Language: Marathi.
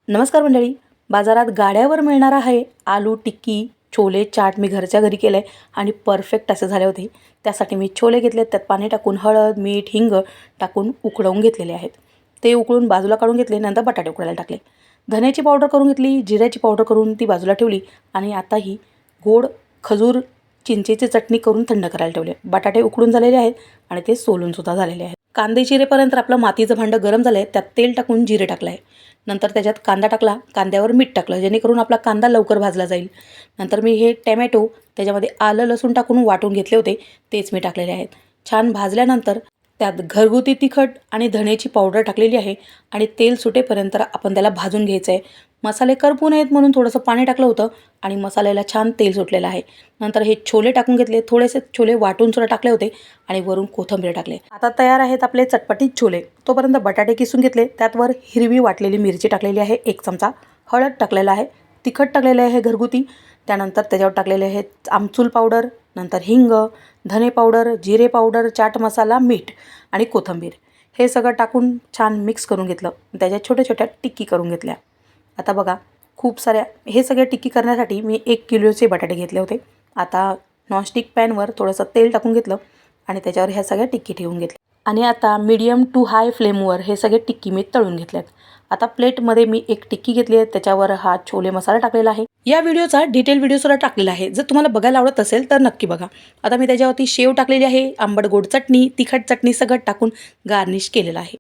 नमस्कार मंडळी, बाजारात गाड्यावर मिळणारा आहे आलू टिक्की छोले चाट मी घरच्या घरी केलं आहे आणि परफेक्ट असे झाले होते। त्यासाठी मी छोले घेतले, त्यात पाणी टाकून हळद मीठ हिंग टाकून उकळवून घेतलेले आहेत। ते उकळून बाजूला काढून घेतले, नंतर बटाटे उकळायला टाकले, धन्याची पावडर करून घेतली, जिऱ्याची पावडर करून ती बाजूला ठेवली आणि आता ही गोड खजूर चिंचेची चटणी करून थंड करायला ठेवले। बटाटे उकळून झालेले आहेत आणि ते सोलून सुद्धा झालेले आहेत। कांदे चिरेपर्यंत आपलं मातीचं भांडं गरम झालं आहे, त्यात तेल टाकून जिरे टाकलं आहे, नंतर त्याच्यात कांदा टाकला, कांद्यावर मीठ टाकलं जेणेकरून आपला कांदा लवकर भाजला जाईल। नंतर मी हे टोमॅटो त्याच्यामध्ये आलं लसूण टाकून वाटून घेतले होते, तेच मी टाकलेले आहेत। छान भाजल्यानंतर त्यात घरगुती तिखट आणि धण्याची पावडर टाकलेली आहे आणि तेल सुटेपर्यंत आपण त्याला भाजून घ्यायचं आहे। मसाले करपू नयेत म्हणून थोडंसं पाणी टाकलं होतं आणि मसाल्याला छान तेल सुटलेलं आहे। नंतर हे छोले टाकून घेतले, थोडेसे छोले वाटून सुद्धा टाकले होते आणि वरून कोथिंबीर टाकले। आता तयार आहेत आपले चटपटीत छोले। तोपर्यंत बटाटे किसून घेतले, त्यात वर हिरवी वाटलेली मिरची टाकलेली आहे, 1 चमचा हळद टाकलेला आहे, तिखट टाकलेले आहे घरगुती, त्यानंतर त्याच्यावर टाकलेले आहे आमचूर पावडर, नंतर हिंग, धने पावडर, जिरे पावडर, चाट मसाला, मीठ आणि कोथिंबीर हे सगळं टाकून छान मिक्स करून घेतलं। त्याच्या छोट्या छोट्या टिक्की करून घेतल्या। आता बघा, खूप साऱ्या हे सगळे टिक्की करण्यासाठी मी 1 किलोचे बटाटे घेतले होते। आता नॉनस्टिक पॅनवर थोडंसं तेल टाकून घेतलं आणि त्याच्यावर ह्या सगळ्या टिक्की ठेवून घेतल्या आणि आता मीडियम टू हाय फ्लेमवर हे सगळे टिक्की मी तळून घेतल्यात। आता प्लेटमध्ये मी 1 टिक्की घेतली आहे, त्याच्यावर हा छोले मसाला टाकलेला आहे। या व्हिडिओचा डिटेल व्हिडिओसुद्धा टाकलेला आहे, जर तुम्हाला बघायला आवडत असेल तर नक्की बघा। आता मी त्याच्यावरती शेव टाकलेली आहे, आंबट गोड चटणी, तिखट चटणी सगळं टाकून गार्निश केलेलं आहे।